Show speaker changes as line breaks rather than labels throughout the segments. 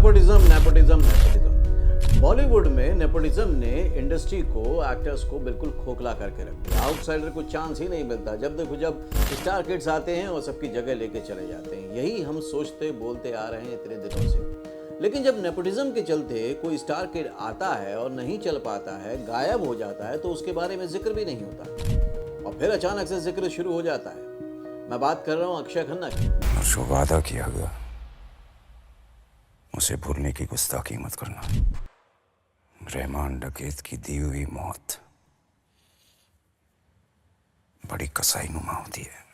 Nepotism nepotism nepotism Bollywood में nepotism ने industry को, एक्टर्स को बिल्कुल खोखला करके रख दिया। आउटसाइडर को चांस ही नहीं मिलता। जब देखो जब स्टार किड्स आते हैं और सबकी जगह लेके चले जाते हैं। यही हम सोचते बोलते आ रहे हैं इतने दिनों से। लेकिन जब नेपोटिज्म के चलते कोई स्टार किड आता है और नहीं चल पाता है, गायब हो जाता है, तो उसके बारे में जिक्र भी नहीं होता और फिर अचानक से जिक्र शुरू हो जाता है। मैं बात कर रहा हूँ अक्षय खन्ना की।
जो वादा किया गया उसे भूलने की गुस्ताखी मत करना। रहमान डकैत की दी हुई मौत बड़ी कसाईनुमा होती है।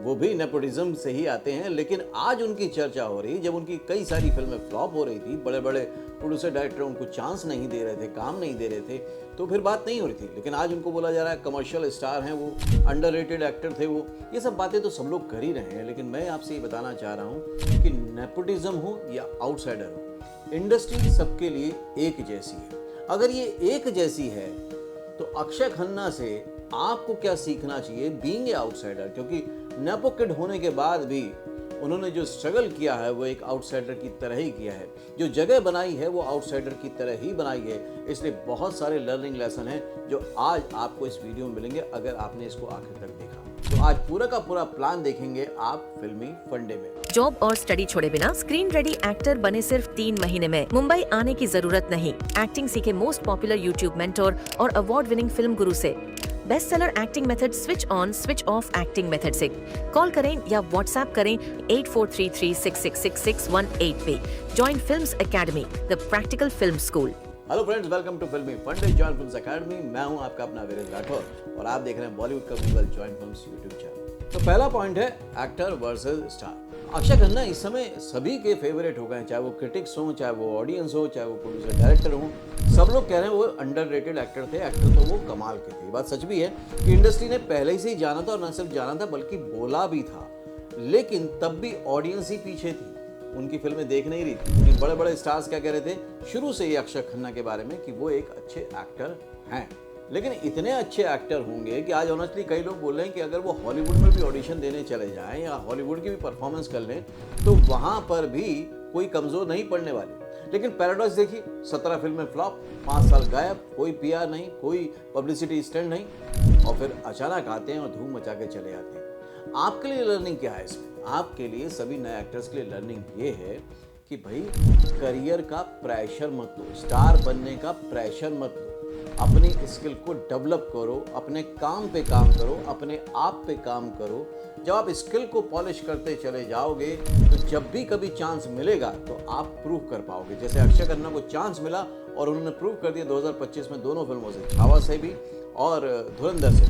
वो भी नेपोटिज्म से ही आते हैं, लेकिन आज उनकी चर्चा हो रही। जब उनकी कई सारी फिल्में फ्लॉप हो रही थी, बड़े बड़े प्रोड्यूसर डायरेक्टर उनको चांस नहीं दे रहे थे, काम नहीं दे रहे थे, तो फिर बात नहीं हो रही थी। लेकिन आज उनको बोला जा रहा है कमर्शियल स्टार हैं वो, अंडररेटेड एक्टर थे वो। ये सब बातें तो सब लोग कर ही रहे हैं, लेकिन मैं आपसे ये बताना चाह रहा हूँ कि नेपोटिज्म हो या आउटसाइडर हो, इंडस्ट्री सबके लिए एक जैसी है। अगर ये एक जैसी है तो अक्षय खन्ना से आपको क्या सीखना चाहिए बीइंग ए आउटसाइडर? क्योंकि नेपो किड होने के बाद भी उन्होंने जो स्ट्रगल किया है वो एक आउटसाइडर की तरह ही किया है। जो जगह बनाई है वो आउटसाइडर की तरह ही बनाई है। इसलिए बहुत सारे लर्निंग लेसन हैं जो आज आपको इस वीडियो में मिलेंगे अगर आपने इसको आखिर तक देखा। तो आज पूरा का पूरा प्लान देखेंगे आप फिल्मी फंडे में।
जॉब और स्टडी छोड़े बिना स्क्रीन रेडी एक्टर बने सिर्फ 3 महीने में। मुंबई आने की जरूरत नहीं। एक्टिंग सीखे मोस्ट पॉपुलर यूट्यूब मेंटोर और अवार्ड विनिंग फिल्म गुरु से। Best seller acting method switch on switch off acting method से कॉल करें या व्हाट्सएप करें 8433666618 पे। Join films academy, the practical film school.
Hello friends, welcome to Filmi Funde join films academy. मैं हूं आपका अपना वीरेंद्र राठौर और आप देख रहे हैं बॉलीवुड का Google join films YouTube channel. तो पहला पॉइंट है actor versus star. Akshaye Khanna इस समय सभी के फेवरेट हो गए, चाहे वो क्रिटिक्स हो, चाहे वो ऑडियंस हो, चाहे वो प्रोड्यूसर डायरेक्टर हो। सब लोग कह रहे हैं वो अंडररेटेड एक्टर थे। एक्टर तो वो कमाल के थे। ये बात सच भी है कि इंडस्ट्री ने पहले से ही जाना था और न सिर्फ जाना था बल्कि बोला भी था। लेकिन तब भी ऑडियंस ही पीछे थी, उनकी फिल्में देख नहीं रही थी। लेकिन बड़े बड़े स्टार्स क्या कह रहे थे शुरू से ही अक्षय खन्ना के बारे में कि वो एक अच्छे एक्टर हैं। लेकिन इतने अच्छे एक्टर होंगे कि आज ऑनेस्टली कई लोग बोल रहे हैं कि अगर वो हॉलीवुड में भी ऑडिशन देने चले जाएं या हॉलीवुड की भी परफॉर्मेंस कर लें तो वहां पर भी कोई कमजोर नहीं पड़ने वाली। लेकिन पैराडॉक्स देखिए, 17 फिल्में फ्लॉप, 5 साल गायब, कोई पीआर नहीं, कोई पब्लिसिटी स्टंट नहीं, और फिर अचानक आते हैं और धूम मचा के चले जाते हैं। आपके लिए लर्निंग क्या है इसमें? आपके लिए, सभी नए एक्टर्स के लिए लर्निंग ये है कि भाई करियर का प्रेशर मत लो, स्टार बनने का प्रेशर मत लो। अपनी स्किल को डेवलप करो, अपने काम पे काम करो, अपने आप पे काम करो। जब आप स्किल को पॉलिश करते चले जाओगे तो जब भी कभी चांस मिलेगा तो आप प्रूव कर पाओगे। जैसे अक्षय खन्ना को चांस मिला और उन्होंने प्रूव कर दिया 2025 में दोनों फिल्मों से, छावा से भी और धुरंधर से।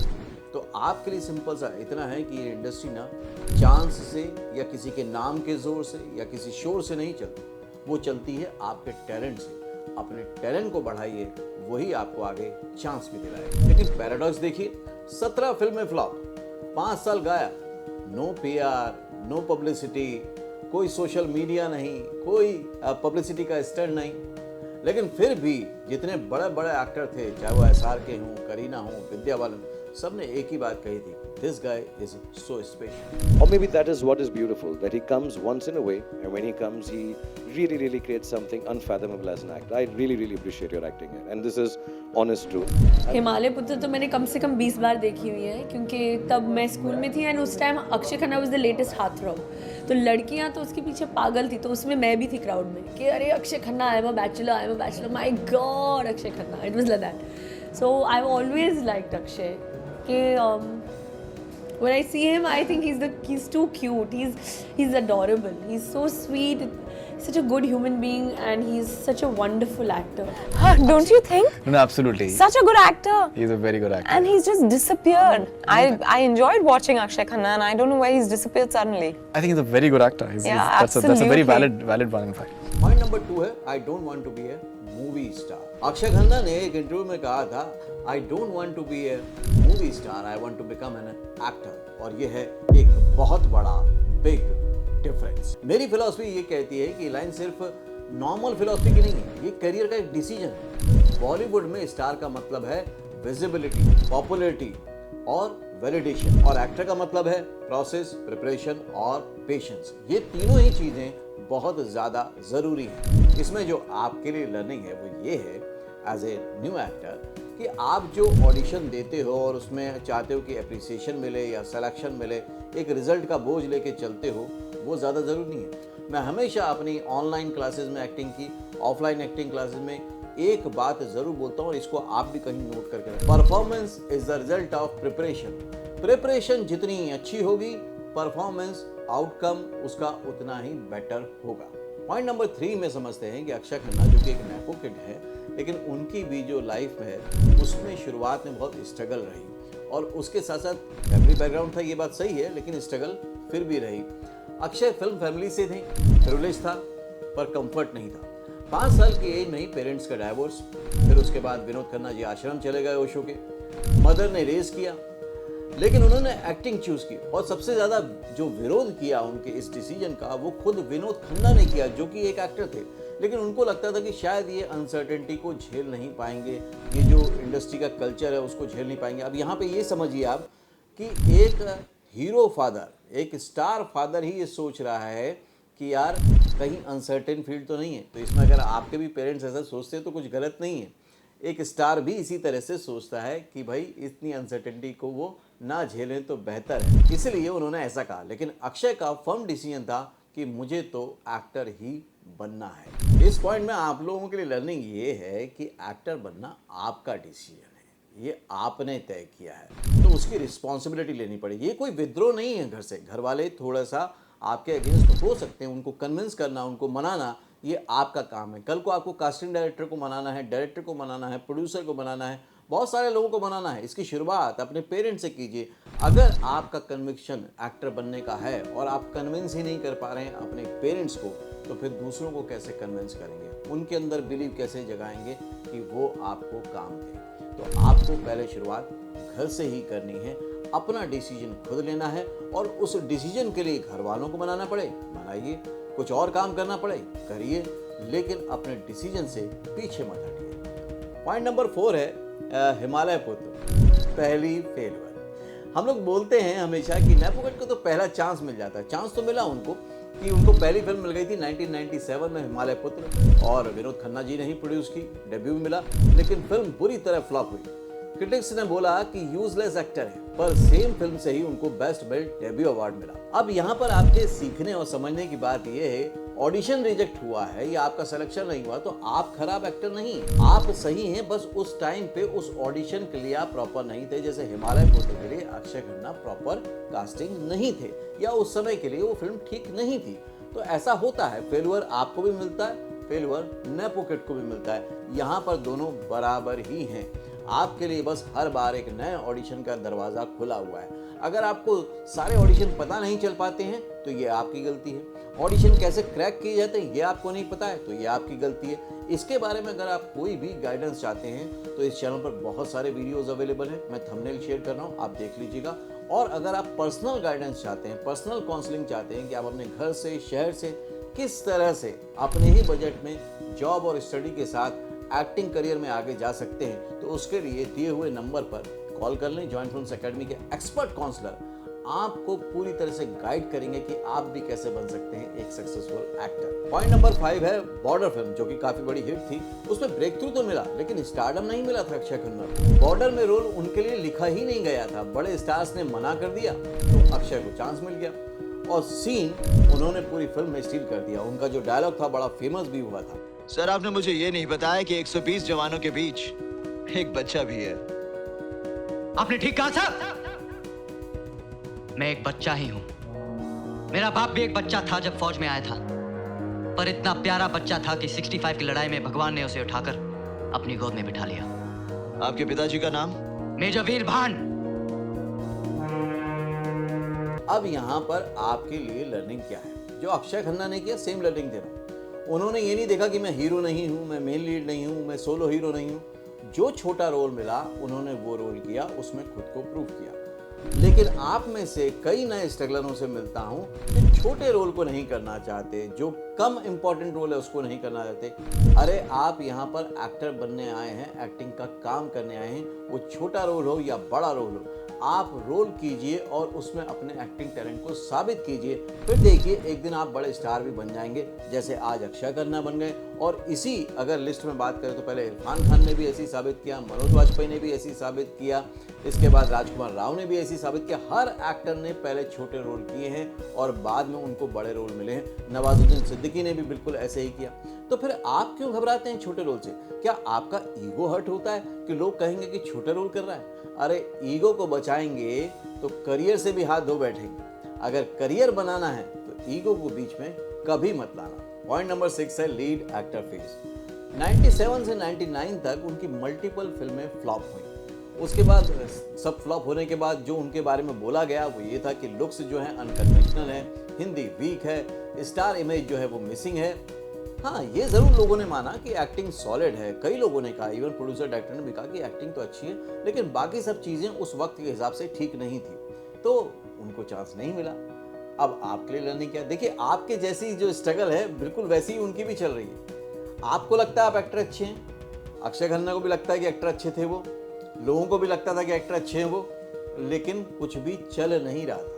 तो आपके लिए सिंपल सा इतना है कि ये इंडस्ट्री ना चांस से या किसी के नाम के जोर से या किसी शोर से नहीं चलती, वो चलती है आपके टैलेंट से। अपने टैलेंट को बढ़ाइए, वही आपको आगे चांस भी दिलाएगा। लेकिन पैराडॉक्स देखिए, 17 फिल्में फ्लॉप, 5 साल गायब, नो पीआर, नो पब्लिसिटी, कोई सोशल मीडिया नहीं, कोई पब्लिसिटी का स्टंट नहीं। लेकिन फिर भी जितने बड़े बड़े एक्टर थे, चाहे वो एसआर के हों, करीना हों, विद्या बालन, सबने एक ही बात कही थी, this guy is so special.
Or maybe that is what is beautiful, that he comes once in a way, and when he comes, he really creates something unfathomable as an actor. I really appreciate your acting here, and this is honest truth.
Himalaya पुत्र तो मैंने कम से कम 20 बार देखी हुई है, क्योंकि तब मैं स्कूल में थी एंड उस time Akshaye Khanna was the latest heartthrob. तो लड़कियां तो उसके पीछे पागल थी, तो उसमें मैं भी थी क्राउड में कि अरे Akshay Khanna, I am a bachelor, my God Akshay Khanna, it was like that. So I have always liked Akshay कि when I see him, I think he's too cute. He's adorable. He's so sweet. Such a good human being, and he's such a wonderful actor.
Don't you think?
No, absolutely.
Such a good actor.
He's a very good actor.
And he's just disappeared. I enjoyed watching Akshay Khanna, and I don't know why he's disappeared suddenly.
I think he's a very good actor. That's a very valid one, in fact.
Point number 2 है I don't want to be a movie star. Akshaye Khanna ने एक interview में कहा था I don't want to be a movie star, I want to become an actor. और ये है एक बहुत बड़ा बिग डिफरेंस। मेरी फिलॉसफी ये कहती है कि लाइन सिर्फ नॉर्मल फिलॉसफी की नहीं है, ये करियर का एक डिसीजन है। बॉलीवुड में स्टार का मतलब है विजिबिलिटी, पॉपुलैरिटी और वैलिडेशन। और एक्टर का मतलब है प्रोसेस, प्रिपरेशन और पेशेंस। ये तीनों ही चीजें बहुत ज्यादा जरूरी हैं। इसमें जो आपके लिए लर्निंग है वो ये है एज ए न्यू एक्टर कि आप जो ऑडिशन देते हो और उसमें चाहते हो कि एप्रिसिएशन मिले या सिलेक्शन मिले, एक रिजल्ट का बोझ लेके चलते हो, वो ज़्यादा ज़रूरी नहीं है। मैं हमेशा अपनी ऑनलाइन क्लासेस में एक्टिंग की, ऑफलाइन एक्टिंग क्लासेस में एक बात ज़रूर बोलता हूँ और इसको आप भी कहीं नोट करके रखें। Performance is the result of preparation. Preparation जितनी अच्छी होगी, परफॉर्मेंस आउटकम उसका उतना ही बेटर होगा। पॉइंट नंबर 3 में समझते हैं कि अक्षय खन्ना जो कि एक नेपो किड है, लेकिन उनकी भी जो लाइफ है उसमें शुरुआत में बहुत स्ट्रगल रही और उसके साथ साथ फैमिली बैकग्राउंड था, ये बात सही है, लेकिन स्ट्रगल फिर भी रही। अक्षय फिल्म फैमिली से थे, प्रिविलेज था पर कंफर्ट नहीं था। 5 साल की एज में ही पेरेंट्स का डाइवोर्स, फिर उसके बाद विनोद खन्ना जी आश्रम चले गए ओशो के। मदर ने रेज किया, लेकिन उन्होंने एक्टिंग चूज की और सबसे ज्यादा जो विरोध किया उनके इस डिसीजन का वो खुद विनोद खन्ना ने किया, जो कि एक एक्टर थे। लेकिन उनको लगता था कि शायद ये अनसर्टेनिटी को झेल नहीं पाएंगे, ये जो इंडस्ट्री का कल्चर है उसको झेल नहीं पाएंगे। अब यहाँ पे ये समझिए आप कि एक हीरो फादर, एक स्टार फादर ही ये सोच रहा है कि यार कहीं अनसर्टेन फील्ड तो नहीं है। तो इसमें अगर आपके भी पेरेंट्स ऐसा सोचते हैं तो कुछ गलत नहीं है। एक स्टार भी इसी तरह से सोचता है कि भाई इतनी अनसर्टेनिटी को वो ना झेलें तो बेहतर है, इसलिए उन्होंने ऐसा कहा। लेकिन अक्षय का फर्म डिसीजन था कि मुझे तो एक्टर ही बनना है। इस पॉइंट में आप लोगों के लिए लर्निंग ये है कि एक्टर बनना आपका डिसीजन है, ये आपने तय किया है, तो उसकी रिस्पॉन्सिबिलिटी लेनी पड़ेगी। ये कोई विद्रोह नहीं है घर से। घर वाले थोड़ा सा आपके अगेंस्ट हो सकते हैं, उनको कन्विंस करना, उनको मनाना, ये आपका काम है। कल को आपको कास्टिंग डायरेक्टर को मनाना है, डायरेक्टर को मनाना है, प्रोड्यूसर को मनाना है, बहुत सारे लोगों को मनाना है। इसकी शुरुआत अपने पेरेंट्स से कीजिए। अगर आपका कन्विक्शन एक्टर बनने का है और आप कन्विंस ही नहीं कर पा रहे हैं अपने पेरेंट्स को, तो फिर दूसरों को कैसे कन्विंस करेंगे, उनके अंदर बिलीव कैसे जगाएंगे कि वो आपको काम दें। तो आपको पहले शुरुआत घर से ही करनी है, अपना डिसीजन खुद लेना है और उस डिसीजन के लिए घर वालों को मनाना पड़े मनाइए, कुछ और काम करना पड़े करिए, लेकिन अपने डिसीजन से पीछे मत हटिए। पॉइंट नंबर 4 है हिमालय पुत्र, पहली फेलवर। हम लोग बोलते हैं हमेशा कि नेपो किड को तो पहला चांस मिल जाता है। चांस तो मिला उनको कि उनको पहली फिल्म मिल गई थी 1997 में हिमालय पुत्र, और विनोद खन्ना जी ने ही प्रोड्यूस की, डेब्यू भी मिला, लेकिन फिल्म बुरी तरह फ्लॉप हुई। क्रिटिक्स ने बोला कि यूजलेस एक्टर है, पर सेम फिल्म से ही उनको बेस्ट बेल्ट डेब्यू अवार्ड मिला। अब यहाँ पर आपके सीखने और समझने की बात यह है, ऑडिशन रिजेक्ट हुआ है या आपका सिलेक्शन नहीं हुआ तो आप खराब एक्टर नहीं हैं, आप सही हैं, बस उस टाइम पे उस ऑडिशन के लिए आप प्रॉपर नहीं थे। जैसे हिमालय पुत्र के लिए अक्षय खन्ना प्रॉपर कास्टिंग नहीं थे या उस समय के लिए वो फिल्म ठीक नहीं थी। तो ऐसा होता है, फेलुअर आपको भी मिलता है, फेलुअर नेपो किड को भी मिलता है। यहाँ पर दोनों बराबर ही हैं। आपके लिए बस हर बार एक नए ऑडिशन का दरवाज़ा खुला हुआ है। अगर आपको सारे ऑडिशन पता नहीं चल पाते हैं तो ये आपकी गलती है। ऑडिशन कैसे क्रैक किए जाते हैं ये आपको नहीं पता है तो ये आपकी गलती है। इसके बारे में अगर आप कोई भी गाइडेंस चाहते हैं तो इस चैनल पर बहुत सारे वीडियोस अवेलेबल हैं, मैं थंबनेल शेयर कर रहा हूँ, आप देख लीजिएगा। और अगर आप पर्सनल गाइडेंस चाहते हैं, पर्सनल काउंसलिंग चाहते हैं कि आप अपने घर से, शहर से किस तरह से अपने ही बजट में जॉब और स्टडी के साथ एक्टिंग करियर में आगे जा सकते हैं, तो उसके लिए दिए हुए नंबर पर कॉल कर लें। जॉइंट फिल्म्स एकेडमी के एक्सपर्ट काउंसलर आपको पूरी तरह से गाइड करेंगे कि आप भी कैसे बन सकते हैं एक सक्सेसफुल एक्टर। पॉइंट नंबर 5 है बॉर्डर फिल्म, जो कि काफी बड़ी हिट थी। उसमें ब्रेक थ्रू तो मिला लेकिन स्टारडम नहीं मिला था अक्षय खन्ना को। बॉर्डर में रोल उनके लिए लिखा ही नहीं गया था, बड़े स्टार्स ने मना कर दिया तो अक्षय को चांस मिल गया और सीन उन्होंने पूरी फिल्म में स्टील कर दिया। उनका जो डायलॉग था बड़ा फेमस भी हुआ था।
सर, आपने मुझे ये नहीं बताया कि 120 जवानों के बीच एक बच्चा भी है।
आपने ठीक कहा था। मैं एक बच्चा ही हूं। मेरा बाप भी एक बच्चा था जब फौज में आया था, पर इतना प्यारा बच्चा था कि 65 की लड़ाई में भगवान ने उसे उठाकर अपनी गोद में बिठा लिया।
आपके पिताजी का नाम?
मेजर वीर भान।
अब यहाँ पर आपके लिए लर्निंग क्या है? जो अक्षय खन्ना ने किया सेम लर्निंग देना। उन्होंने ये नहीं देखा कि मैं हीरो नहीं हूँ, मैं मेन लीड नहीं हूँ, मैं सोलो हीरो नहीं हूँ। जो छोटा रोल मिला उन्होंने वो रोल किया, उसमें खुद को प्रूव किया। लेकिन आप में से कई नए स्ट्रगलरों से मिलता हूँ जो छोटे रोल को नहीं करना चाहते, जो कम इम्पोर्टेंट रोल है उसको नहीं करना चाहते। अरे आप यहाँ पर एक्टर बनने आए हैं, एक्टिंग का काम करने आए हैं, वो छोटा रोल हो या बड़ा रोल हो, आप रोल कीजिए और उसमें अपने एक्टिंग टैलेंट को साबित कीजिए, फिर देखिए एक दिन आप बड़े स्टार भी बन जाएंगे, जैसे आज अक्षय खन्ना बन गए। और इसी अगर लिस्ट में बात करें तो पहले इरफान खान ने भी ऐसी साबित किया, मनोज वाजपेयी ने भी ऐसी साबित किया, इसके बाद राजकुमार राव ने भी ऐसी साबित किया। हर एक्टर ने पहले छोटे रोल किए हैं और बाद में उनको बड़े रोल मिले हैं। नवाजुद्दीन सिद्दीकी ने भी बिल्कुल ऐसे ही किया। तो फिर आप क्यों घबराते हैं छोटे रोल से? क्या आपका ईगो हर्ट होता है कि लोग कहेंगे कि छोटे रोल कर रहा है? अरे ईगो को बचाएंगे तो करियर से भी हाथ धो बैठेंगे। अगर करियर बनाना है तो ईगो को बीच में कभी मत लाना। पॉइंट नंबर 6 है लीड एक्टर फेज। 97 से 99 तक उनकी मल्टीपल फिल्में फ्लॉप हुई। उसके बाद सब फ्लॉप होने के बाद जो उनके बारे में बोला गया वो ये था कि लुक्स जो है अनकन्वेंशनल है, हिंदी वीक है, स्टार इमेज जो है वो मिसिंग है। हाँ, ये जरूर लोगों ने माना कि एक्टिंग सॉलिड है। कई लोगों ने कहा, इवन प्रोड्यूसर डायरेक्टर ने भी कहा कि एक्टिंग तो अच्छी है, लेकिन बाकी सब चीजें उस वक्त के हिसाब से ठीक नहीं थी, तो उनको चांस नहीं मिला। अब आपके लिए लर्निंग क्या? देखिए, आपके जैसी जो स्ट्रगल है बिल्कुल वैसी ही उनकी भी चल रही है। आपको लगता है आप एक्टर अच्छे हैं, अक्षय खन्ना को भी लगता है कि एक्टर अच्छे थे वो, लोगों को भी लगता था कि एक्टर अच्छे हैं वो, लेकिन कुछ भी चल नहीं रहा था।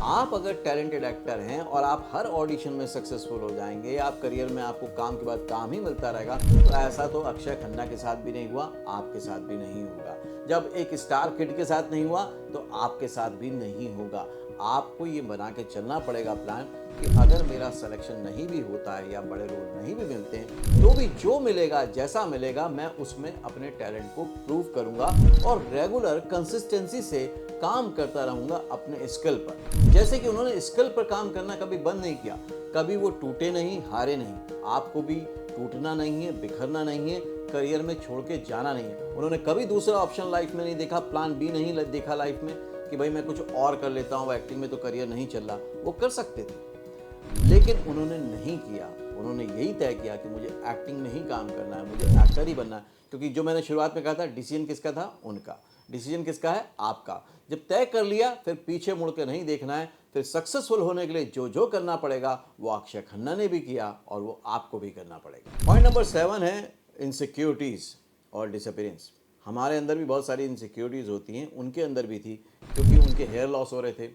आप अगर टैलेंटेड एक्टर हैं और आप हर ऑडिशन में सक्सेसफुल हो जाएंगे, आप करियर में आपको काम के बाद काम ही मिलता रहेगा, तो ऐसा तो अक्षय खन्ना के साथ भी नहीं हुआ, आपके साथ भी नहीं होगा। जब एक स्टार किड के साथ नहीं हुआ तो आपके साथ भी नहीं होगा। आपको ये बना के चलना पड़ेगा प्लान कि अगर मेरा सिलेक्शन नहीं भी होता है या बड़े रोल नहीं भी मिलते हैं, तो भी जो मिलेगा, जैसा मिलेगा, मैं उसमें अपने टैलेंट को प्रूव करूंगा और रेगुलर कंसिस्टेंसी से काम करता रहूंगा अपने स्किल पर। जैसे कि उन्होंने स्किल पर काम करना कभी बंद नहीं किया, कभी वो टूटे नहीं, हारे नहीं। आपको भी टूटना नहीं है, बिखरना नहीं है, करियर में छोड़ के जाना नहीं है। उन्होंने कभी दूसरा ऑप्शन लाइफ में नहीं देखा, प्लान बी नहीं देखा लाइफ में कि भाई मैं कुछ और कर लेता हूँ, एक्टिंग में तो करियर नहीं चल रहा। वो कर सकते थे, लेकिन उन्होंने नहीं किया। उन्होंने यही तय किया कि मुझे एक्टिंग में ही काम करना है, मुझे एक्टर ही बनना है। क्योंकि जो मैंने शुरुआत में कहा था, डिसीजन किसका था? उनका। डिसीजन किसका है? आपका। जब तय कर लिया फिर पीछे मुड़ के नहीं देखना है। फिर सक्सेसफुल होने के लिए जो जो करना पड़ेगा वो अक्षय खन्ना ने भी किया और वो आपको भी करना पड़ेगा। पॉइंट नंबर 7 है इनसिक्योरिटीज और डिसअपीयरेंस। हमारे अंदर भी बहुत सारी इनसिक्योरिटीज होती हैं, उनके अंदर भी थी, क्योंकि उनके हेयर लॉस हो रहे थे।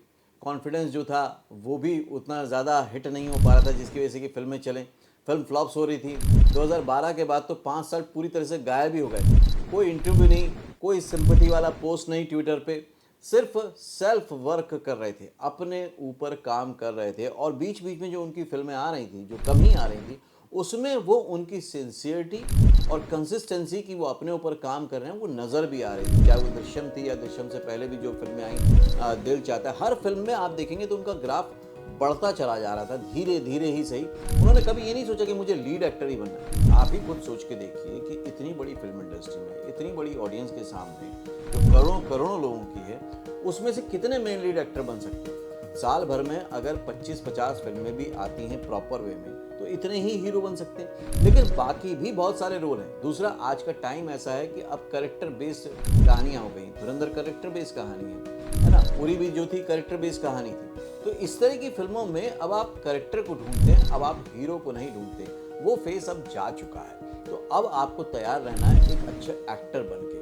कॉन्फिडेंस जो था वो भी उतना ज़्यादा हिट नहीं हो पा रहा था, जिसकी वजह से कि फिल्में चलें। फिल्म फ्लॉप्स हो रही थी। 2012 के बाद तो 5 साल पूरी तरह से गायब ही हो गए। कोई इंटरव्यू नहीं, कोई सिंपैथी वाला पोस्ट नहीं ट्विटर पे, सिर्फ सेल्फ वर्क कर रहे थे, अपने ऊपर काम कर रहे थे। और बीच बीच में जो उनकी फिल्में आ रही थी, जो कमी आ रही थी, उसमें वो उनकी सिंसियरिटी और कंसिस्टेंसी की वो अपने ऊपर काम कर रहे हैं, वो नज़र भी आ रही थी। चाहे वो दृश्यम थी या दृश्यम से पहले भी जो फिल्में आई, दिल चाहता है, हर फिल्म में आप देखेंगे तो उनका ग्राफ बढ़ता चला जा रहा था, धीरे धीरे ही सही। उन्होंने कभी ये नहीं सोचा कि मुझे लीड एक्टर ही बनना है। आप ही खुद सोच के देखिए कि इतनी बड़ी फिल्म इंडस्ट्री में, इतनी बड़ी ऑडियंस के सामने, जो करोड़ों करोड़ों लोगों की है, उसमें से कितने मेन लीड एक्टर बन सकते हैं? साल भर में अगर 25-50 फिल्में भी आती हैं प्रॉपर वे में, तो इतने ही हीरो बन सकते हैं। लेकिन बाकी भी बहुत सारे रोल हैं। दूसरा, आज का टाइम ऐसा है कि अब कैरेक्टर बेस्ड कहानियां हो गई। धुरंधर कैरेक्टर बेस्ड कहानी है ना? पूरी भी जो थी कैरेक्टर बेस्ड कहानी थी। तो इस तरह की फिल्मों में अब आप कैरेक्टर को ढूंढते हैं, अब आप हीरो को नहीं ढूंढते। वो फेस अब जा चुका है। तो अब आपको तैयार रहना है एक अच्छे एक्टर बन के,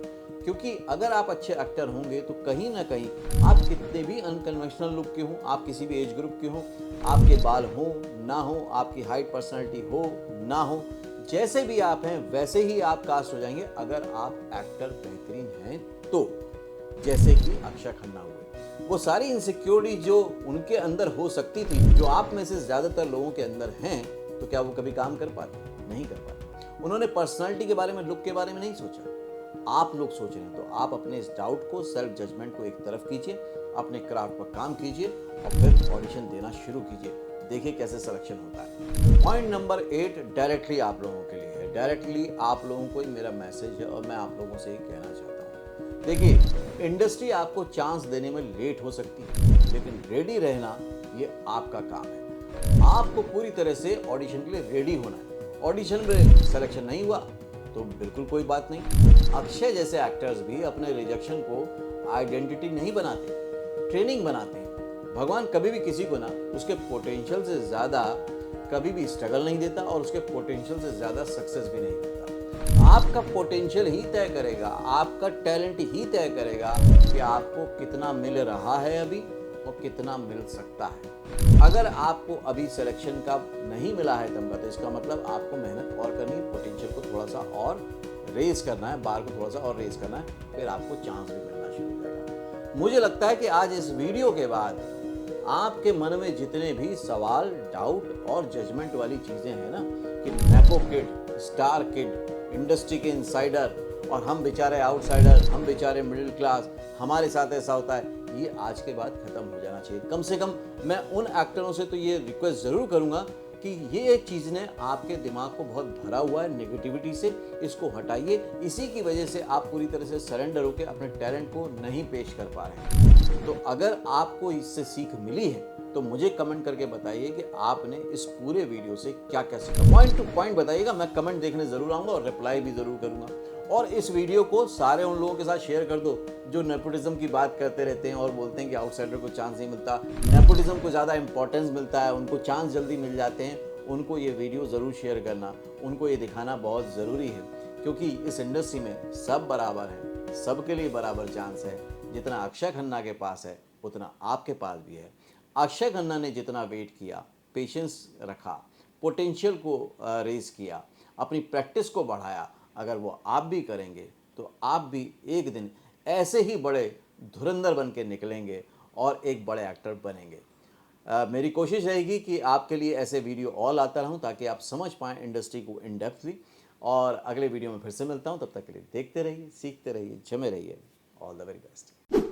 क्योंकि अगर आप अच्छे एक्टर होंगे तो कहीं ना कहीं आप कितने भी अनकन्वेंशनल लुक के हों, आप किसी भी एज ग्रुप के हों, आपके बाल हो ना हो, आपकी हाइट पर्सनालिटी हो ना हो, जैसे भी आप हैं वैसे ही आप कास्ट हो जाएंगे अगर आप एक्टर बेहतरीन हैं तो। जैसे कि अक्षय खन्ना हुए, वो सारी इनसिक्योरिटी जो उनके अंदर हो सकती थी, जो आप में से ज़्यादातर लोगों के अंदर हैं, तो क्या वो कभी काम कर पाते? नहीं कर पाते। उन्होंने पर्सनालिटी के बारे में, लुक के बारे में नहीं सोचा। आप लोग सोच रहे हैं, तो आप अपने इस डाउट को, सेल्फ जजमेंट को एक तरफ कीजिए, अपने क्राफ्ट पर काम कीजिए और फिर ऑडिशन देना शुरू कीजिए। देखिए कैसे सिलेक्शन होता है। पॉइंट नंबर 8 डायरेक्टली आप लोगों के लिए है। डायरेक्टली आप लोगों को ही मेरा मैसेज है और मैं आप लोगों से ही कहना चाहता हूँ। देखिए, इंडस्ट्री आपको चांस देने में लेट हो सकती है, लेकिन रेडी रहना ये आपका काम है। आपको पूरी तरह से ऑडिशन के लिए रेडी होना है। ऑडिशन में सिलेक्शन नहीं हुआ तो बिल्कुल कोई बात नहीं। अक्षय जैसे एक्टर्स भी अपने रिजेक्शन को आइडेंटिटी नहीं बनाते, ट्रेनिंग बनाते हैं। भगवान कभी भी किसी को ना उसके पोटेंशियल से ज़्यादा कभी भी स्ट्रगल नहीं देता और उसके पोटेंशियल से ज़्यादा सक्सेस भी नहीं देता। आपका पोटेंशियल ही तय करेगा, आपका टैलेंट ही तय करेगा कि आपको कितना मिल रहा है अभी और कितना मिल सकता है। अगर आपको अभी सिलेक्शन का नहीं मिला है तमगा, तो इसका मतलब आपको मेहनत और करनी है, पोटेंशियल को थोड़ा सा और रेज करना है, बार को थोड़ा सा और रेज करना है, फिर आपको चांस भी मिलना शुरू हो जाएगा। मुझे लगता है कि आज इस वीडियो के बाद आपके मन में जितने भी सवाल, डाउट और जजमेंट वाली चीजें हैं ना, कि nepo kid, star kid, industry के इनसाइडर और हम बेचारे आउटसाइडर, हम बेचारे मिडिल क्लास, हमारे साथ ऐसा होता है, ये आज के बाद खत्म हो जाना चाहिए। कम से कम मैं उन एक्टरों से तो ये रिक्वेस्ट जरूर करूंगा कि ये एक चीज़ ने आपके दिमाग को बहुत भरा हुआ है नेगेटिविटी से, इसको हटाइए। इसी की वजह से आप पूरी तरह से सरेंडर होकर अपने टैलेंट को नहीं पेश कर पा रहे हैं। तो अगर आपको इससे सीख मिली है तो मुझे कमेंट करके बताइए कि आपने इस पूरे वीडियो से क्या क्या सीखा। पॉइंट टू पॉइंट बताइएगा, मैं कमेंट देखने जरूर आऊँगा और रिप्लाई भी जरूर करूँगा। और इस वीडियो को सारे उन लोगों के साथ शेयर कर दो जो नेपोटिज्म की बात करते रहते हैं और बोलते हैं कि आउटसाइडर को चांस नहीं मिलता, नेपोटिज्म को ज़्यादा इंपॉर्टेंस मिलता है, उनको चांस जल्दी मिल जाते हैं। उनको ये वीडियो ज़रूर शेयर करना, उनको ये दिखाना बहुत ज़रूरी है, क्योंकि इस इंडस्ट्री में सब बराबर हैं, सबके लिए बराबर चांस है। जितना अक्षय खन्ना के पास है उतना आपके पास भी है। अक्षय खन्ना ने जितना वेट किया, पेशेंस रखा, पोटेंशियल को रेज किया, अपनी प्रैक्टिस को बढ़ाया, अगर वो आप भी करेंगे तो आप भी एक दिन ऐसे ही बड़े धुरंधर बन के निकलेंगे और एक बड़े एक्टर बनेंगे। मेरी कोशिश रहेगी कि आपके लिए ऐसे वीडियो और लाता रहूं ताकि आप समझ पाएँ इंडस्ट्री को इन डेप्थली। और अगले वीडियो में फिर से मिलता हूं, तब तक के लिए देखते रहिए, सीखते रहिए, जमे रहिए। All the very best.